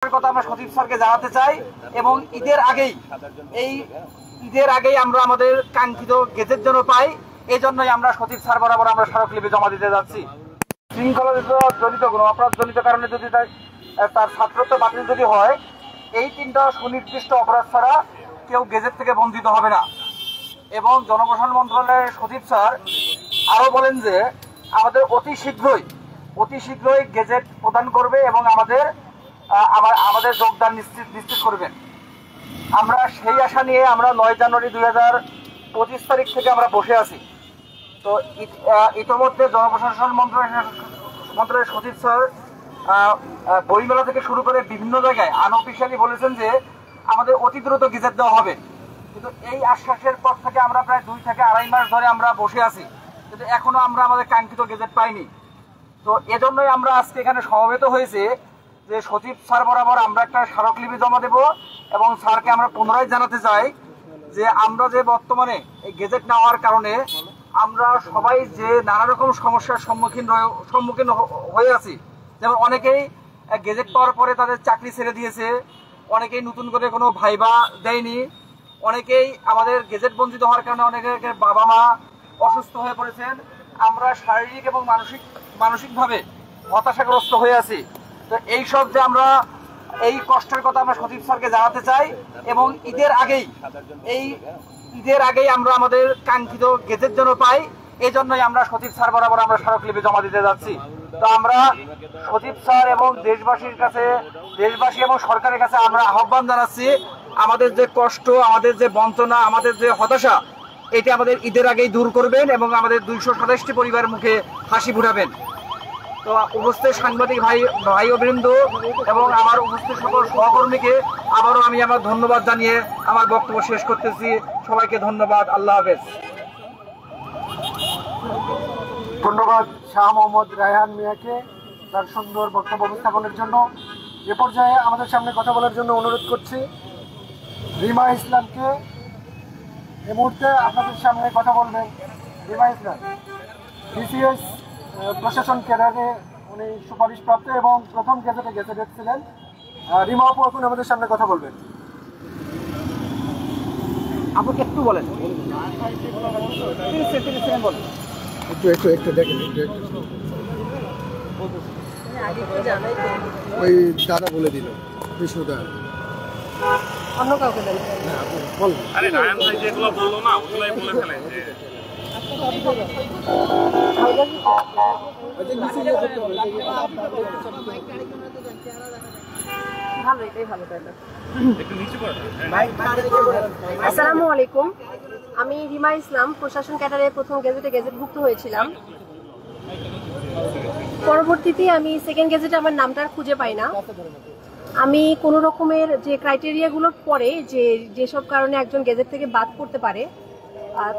কথা আমরা সচিব স্যারকে জানাতে চাই এবং ঈদের আগেই আমরা আমাদের কাঙ্ক্ষিত গেজেট যেন পাই, এই জন্যই আমরা সচিব স্যার বরাবর আমরা স্মারকলিপি জমা দিতে যাচ্ছি। শৃঙ্খলা জনিত কোনো অপরাধ জনিত কারণে যদি তার ছাত্রত্ব বাতিল যদি হয়, এই তিনটা সুনির্দিষ্ট অপরাধ ছাড়া কেউ গেজেট থেকে বঞ্চিত হবে না। এবং জনপ্রশাসন মন্ত্রণালয়ের সচিব স্যার আরো বলেন যে আমাদের অতি শীঘ্রই গেজেট প্রদান করবে এবং আমাদের যোগদান নিশ্চিত করবেন। আমরা সেই আশা নিয়ে আমরা 9 জানুয়ারি 2025 তারিখ থেকে আমরা বসে আছি। তো ইতিমধ্যে জনপ্রশাসন মন্ত্রণালয়ের সচিব স্যার বইমেলা থেকে শুরু করে বিভিন্ন জায়গায় আনঅফিশিয়ালি বলেছেন যে আমাদের অতি দ্রুত গেজেট দেওয়া হবে, কিন্তু এই আশ্বাসের পর থেকে আমরা প্রায় 2 থেকে 2.5 মাস ধরে আমরা বসে আছি, কিন্তু এখনো আমরা আমাদের কাঙ্ক্ষিত গেজেট পাইনি। তো এজন্যই আমরা আজকে এখানে সমবেত হয়েছে যে সচিব স্যার বরাবর আমরা একটা স্মারকলিপি জমা দেব এবং স্যারকে আমরা পুনরায় জানাতে চাই যে আমরা যে বর্তমানে এই গেজেট না হওয়ার কারণে আমরা সবাই যে নানা রকম সমস্যার সম্মুখীন হয়ে আছি। যেমন অনেকেই গেজেট পাওয়ার পরে তাদের চাকরি ছেড়ে দিয়েছে, অনেকেই নতুন করে কোনো ভাইবা দেয়নি, অনেকেই আমাদের গেজেট বঞ্চিত হওয়ার কারণে অনেকের বাবা মা অসুস্থ হয়ে পড়েছেন। আমরা শারীরিক এবং মানসিকভাবে হতাশাগ্রস্ত হয়ে আছি। তো এইসব যে আমরা এই কষ্টের কথা আমরা সচিব স্যারকে জানাতে চাই এবং ঈদের আগেই আমরা আমাদের কাঙ্ক্ষিত গেজেট যেন পাই, এই জন্যই আমরা সচিব স্যার বরাবর আমরা স্মারকলিপি জমা দিতে যাচ্ছি। তো আমরা সচিব স্যার এবং দেশবাসী এবং সরকারের কাছে আমরা আহ্বান জানাচ্ছি, আমাদের যে কষ্ট, আমাদের যে বঞ্চনা, আমাদের যে হতাশা, এটি আমাদের ঈদের আগেই দূর করবেন এবং আমাদের 227টি পরিবারের মুখে হাসি ফুটাবেন। তো উপস্থিত সাংবাদিক ভাই ও বৃন্দ এবং আমার উপস্থিত সকল সহকর্মীকে আবারও আমি আমার ধন্যবাদ জানিয়ে আমার বক্তব্য শেষ করতেছি। সবাইকে ধন্যবাদ। আল্লাহ হাফেজ। ধন্যবাদ শাহ মোহাম্মদ রায়হান মিয়াকে তার সুন্দর বক্তব্য উপস্থাপনের জন্য। এ পর্যায়ে আমাদের সামনে কথা বলার জন্য অনুরোধ করছি রিমা ইসলামকে। এই মুহূর্তে আপনাদের সামনে কথা বলবেন রিমা ইসলাম। বিসিএস প্রশাসন ক্যাডারে উনি সুপারিশপ্রাপ্ত এবং প্রথম গেজেটেড ছিলেন। রিমা আপু এখন আমাদের সামনে কথা বলবেন। আপু একটু বলেন, একটু দেখেন, ওই দাদা বলে দিল বিষ্ণুদা অন্য কাউকে দেন। আরে রায়ান ভাই যেগুলো বললো না ওগুলাই বলে ফেলে যে আসসালামু আলাইকুম, আমি রিমা ইসলাম, প্রশাসন ক্যাডারে প্রথম গেজেটভুক্ত হয়েছিলাম। পরবর্তীতে আমি সেকেন্ড গেজেটে আমার নামটা খুঁজে পাই না। আমি কোনো রকমের যে ক্রাইটেরিয়াগুলোর পরে যেসব কারণে একজন গেজেট থেকে বাদ করতে পারে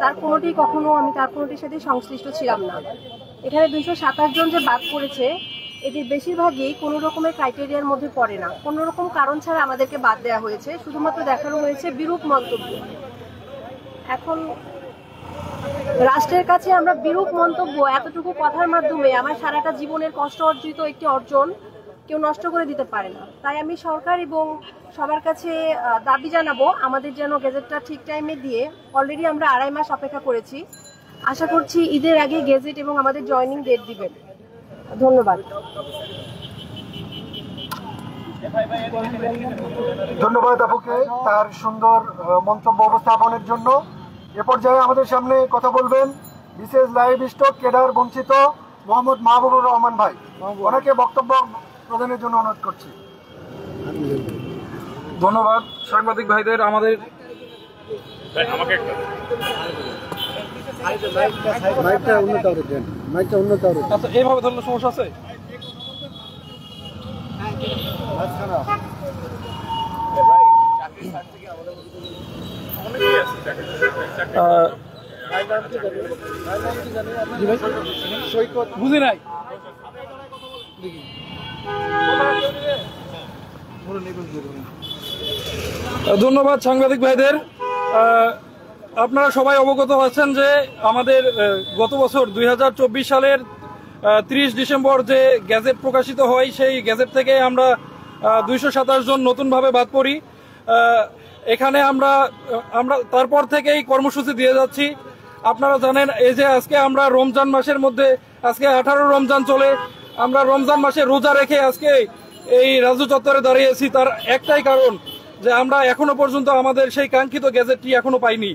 তার কোনোটির সাথে সংশ্লিষ্ট ছিলাম না। এখানে 227 জন যে বাদ করেছে এদের বেশিরভাগই কোনো রকমের ক্রাইটেরিয়ার মধ্যে পড়ে না। কোনো রকম কারণ ছাড়া আমাদেরকে বাদ দেওয়া হয়েছে, শুধুমাত্র দেখানো হয়েছে বিরূপ মন্তব্য। এখন রাষ্ট্রের কাছে আমরা বিরূপ মন্তব্য এতটুকু কথার মাধ্যমে আমার সারাটা জীবনের কষ্ট অর্জিত একটি অর্জন কেউ নষ্ট করে দিতে পারে না। তাই আমি সরকার এবং সবার কাছে দাবি জানাবো আমাদের যেন গেজেটটা ঠিক টাইমে দিয়ে, অলরেডি আমরা 2.5 মাস অপেক্ষা করেছি, আশা করছি ঈদের আগে গেজেট এবং আমাদের জয়েনিং ডেট দিবেন। ধন্যবাদ। ধন্যবাদ আপুকে তার সুন্দর মন্তব্য উপস্থাপনের জন্য। এ পর্যায়ে আমাদের সামনে কথা বলবেন বিশেষ লাইভ স্টক ক্যাডার বঞ্চিত মোহাম্মদ মাহবুবুর রহমান ভাই। ওনাকে বক্তব্য প্রদানের জন্য অনুরোধ করছি। ধন্যবাদ সাংবাদিক ভাইদের। আমাদের আচ্ছা এইভাবে ধরলে সমস্যা আছে। বুঝি নাই। ধন্যবাদ সাংবাদিক ভাইদের। আপনারা সবাই অবগত আছেন যে আমাদের গত বছর 2024 সালের 30 ডিসেম্বর যে গ্যাজেট প্রকাশিত হয়, সেই গ্যাজেট থেকে আমরা 227 জন নতুনভাবে বাদ পড়ি। এখানে আমরা তারপর থেকেই কর্মসূচি দিয়ে যাচ্ছি। আপনারা জানেন এই যে আজকে আমরা রমজান মাসের মধ্যে, আজকে 18 রমজান চলে, আমরা রমজান মাসে রোজা রেখে আজকে এই রাজু চত্বরে দাঁড়িয়েছি। তার একটাই কারণ যে আমরা এখনো পর্যন্ত আমাদের সেই কাঙ্ক্ষিত গ্যাজেটটি এখনো পাইনি।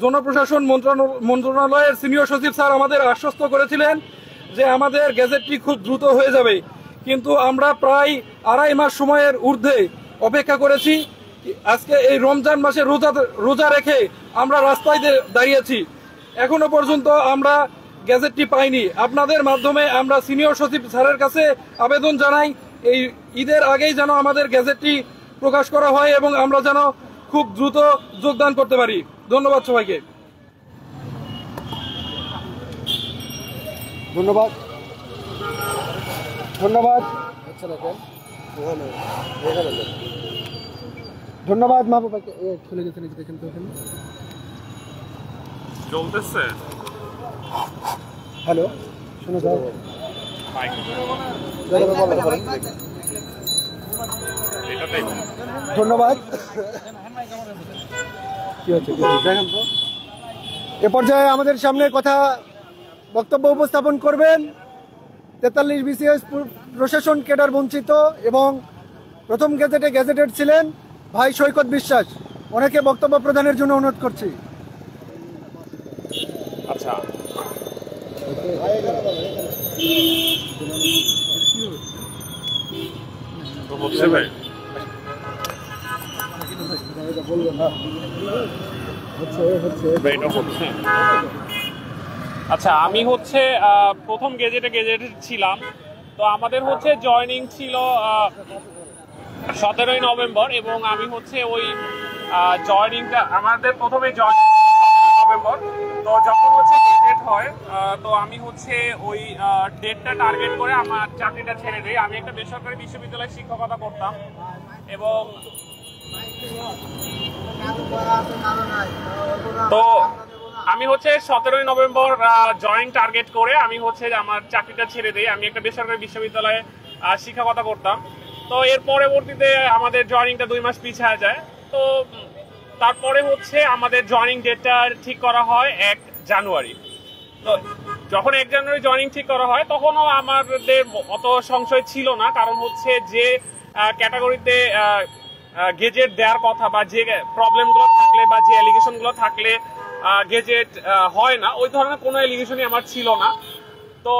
জনপ্রশাসন মন্ত্রণালয়ের সিনিয়র সচিব স্যার আমাদের আশ্বস্ত করেছিলেন যে আমাদের গ্যাজেটটি খুব দ্রুত হয়ে যাবে, কিন্তু আমরা প্রায় 2.5 মাস সময়ের ঊর্ধ্বে অপেক্ষা করেছি। আজকে এই রমজান মাসে রোজা রেখে আমরা রাস্তায় দাঁড়িয়েছি, এখনো পর্যন্ত আমরা গ্যাজেটটি পাইনি। আপনাদের মাধ্যমে আমরা সিনিয়র সচিব স্যারের কাছে আবেদন জানাই এই ঈদের আগেই যেন আমাদের গ্যাজেটটি প্রকাশ করা হয় এবং আমরা যেন খুব দ্রুত যোগদান করতে পারি। ধন্যবাদ সবাইকে। ধন্যবাদ ধন্যবাদ ধন্যবাদ মা বাবাকে। চলে গেছেন দেখেন তো ওখানে চলতেছে। হ্যালো, শুনে যাও। ধন্যবাদ। কি হচ্ছে দেখেন তো। এ পর্যায়ে আমাদের সামনে বক্তব্য উপস্থাপন করবেন 43 BCS প্রশাসন ক্যাডার বঞ্চিত এবং প্রথম গেজেটেড ছিলেন ভাই সৈকত বিশ্বাস। ওনাকে বক্তব্য প্রদানের জন্য অনুরোধ করছি। আচ্ছা, তো হচ্ছে ভাই, আচ্ছা আমি হচ্ছে প্রথম গেজেটে ছিলাম। তো আমাদের হচ্ছে জয়েনিং ছিল 17ই নভেম্বর এবং আমি হচ্ছে ওই জয়েনিংটা আমাদের প্রথমে নভেম্বর। তো যখন হচ্ছে গেজেট হয় তো আমি হচ্ছে ওই ডেটটা টার্গেট করে আমার চাকরিটা ছেড়ে দিই। আমি একটা বেসরকারি বিশ্ববিদ্যালয়ে শিক্ষকতা করতাম এবং তো আমি হচ্ছে 17ই নভেম্বর জয়েনিং টার্গেট করে আমি হচ্ছে আমার চাকরিটা ছেড়ে দিই। আমি একটা বেসরকারি বিশ্ববিদ্যালয়ে শিক্ষকতা করতাম। তো এর পরবর্তীতে আমাদের জয়েনিংটা 2 মাস পিছিয়ে যায়। তো তারপরে হচ্ছে আমাদের জয়েনিং ডেটটা ঠিক করা হয় 1 জানুয়ারি। তো যখন 1 জানুয়ারি জয়েনিং ঠিক করা হয় তখনও আমাদের অত সংশয় ছিল না, কারণ হচ্ছে যে ক্যাটাগরিতে গেজেট দেওয়ার কথা বা যে প্রবলেমগুলো থাকলে বা যে অ্যালিগেশনগুলো থাকলে গেজেট হয় না, ওই ধরনের কোনো অ্যালিগেশনই আমার ছিল না। তো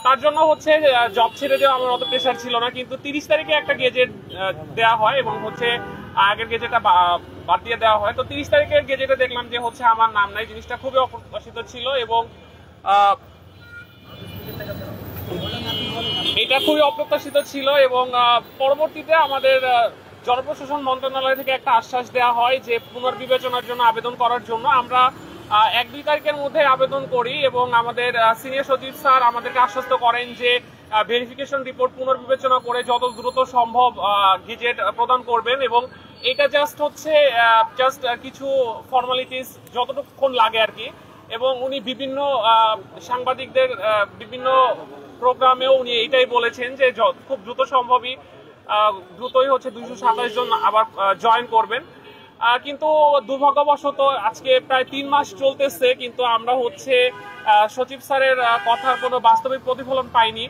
তার জন্য হচ্ছে জব ছেড়ে দেওয়া আমার অত প্রেশার ছিল না। কিন্তু 30 তারিখে একটা গেজেট দেওয়া হয় এবং হচ্ছে আগের গেজেটটা বাদ দিয়ে দেওয়া হয়। তো 30 তারিখের গেজেটে দেখলাম যে হচ্ছে আমার নাম নাই। জিনিসটা খুবই অপ্রত্যাশিত ছিল এবং এটা খুবই অপ্রত্যাশিত ছিল এবং পরবর্তীতে আমাদের জনপ্রশাসন মন্ত্রণালয় থেকে একটা আশ্বাস দেওয়া হয় যে পুনর্বিবেচনার জন্য আবেদন করার জন্য। আমরা 1-2 তারিখের মধ্যে আবেদন করি এবং আমাদের সিনিয়র সচিব স্যার আমাদেরকে আশ্বস্ত করেন যে ভেরিফিকেশন রিপোর্ট পুনর্বিবেচনা করে যত দ্রুত সম্ভব গেজেট প্রদান করবেন এবং এটা জাস্ট কিছু ফর্মালিটিস যতটুকুক্ষণ লাগে আর কি। এবং উনি বিভিন্ন সাংবাদিকদের বিভিন্ন প্রোগ্রামেও উনি এইটাই বলেছেন যে খুব দ্রুতই হচ্ছে 227 জন আবার জয়েন করবেন। কিন্তু দুর্ভাগ্যবশত আজকে প্রায় 3 মাস চলতেছে, কিন্তু আমরা হচ্ছে সচিব স্যারের কথার কোনো বাস্তবিক প্রতিফলন পাইনি।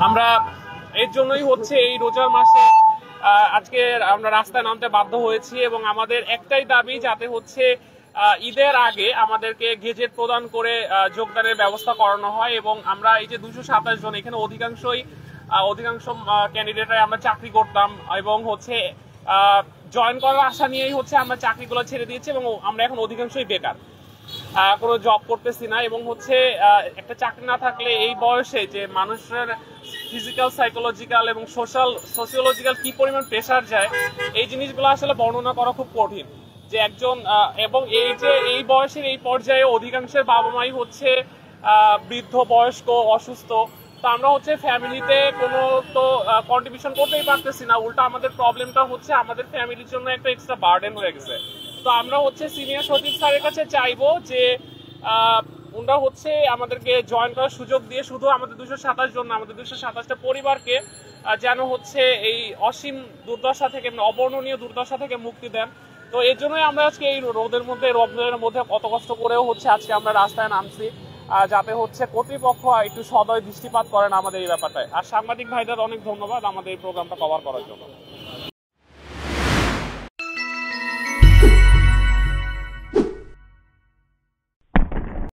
আমরা এর জন্যই হচ্ছে এই রোজার মাসে আজকে আমরা রাস্তায় নামতে বাধ্য হয়েছি এবং আমাদের একটাই দাবি যাতে হচ্ছে ঈদের আগে আমাদেরকে গেজেট প্রদান করে যোগদানের ব্যবস্থা করানো হয়। এবং আমরা এই যে 227 জন, এখানে অধিকাংশ ক্যান্ডিডেটরাই আমরা চাকরি করতাম এবং হচ্ছে জয়েন করার আশা নিয়েই হচ্ছে আমরা চাকরিগুলো ছেড়ে দিয়েছি এবং আমরা এখন অধিকাংশই বেকার, কোনো জব করতেছি না। এবং হচ্ছে একটা চাকরি না থাকলে এই বয়সে যে মানুষের ফিজিক্যাল, সাইকোলজিক্যাল এবং সোশিওলজিক্যাল কি পরিমাণ প্রেশার যায়, এই জিনিসগুলো আসলে বর্ণনা করা খুব কঠিন। যে একজন এবং এই বয়সের এই পর্যায়ে অধিকাংশের বাবা মাই হচ্ছে বৃদ্ধ, বয়স্ক, অসুস্থ। তো আমরা হচ্ছে ফ্যামিলিতে কোনো তো কন্ট্রিবিউশন করতেই পারতেছি না, উল্টা আমাদের প্রবলেমটা হচ্ছে আমাদের ফ্যামিলির জন্য একটা এক্সট্রা বার্ডেন হয়ে গেছে। তো আমরা হচ্ছে সিনিয়র সচিব স্যারের কাছে চাইবো যে ওনারা হচ্ছে আমাদেরকে জয়েন করার সুযোগ দিয়ে শুধু আমাদের 227 জন না, আমাদের 227টা পরিবারকে যেন হচ্ছে এই অসীম দুর্দশা থেকে, অবর্ণনীয় দুর্দশা থেকে মুক্তি দেন। তো এর জন্যই আমরা আজকে এই রোদের মধ্যে, রমজানের মধ্যে কত কষ্ট করেও হচ্ছে আজকে আমরা রাস্তায় নামছি, যাতে হচ্ছে কর্তৃপক্ষ একটু সদয় দৃষ্টিপাত করেন আমাদের এই ব্যাপারটায়। আর সাংবাদিক ভাইদের অনেক ধন্যবাদ আমাদের এই প্রোগ্রামটা কভার করার জন্য।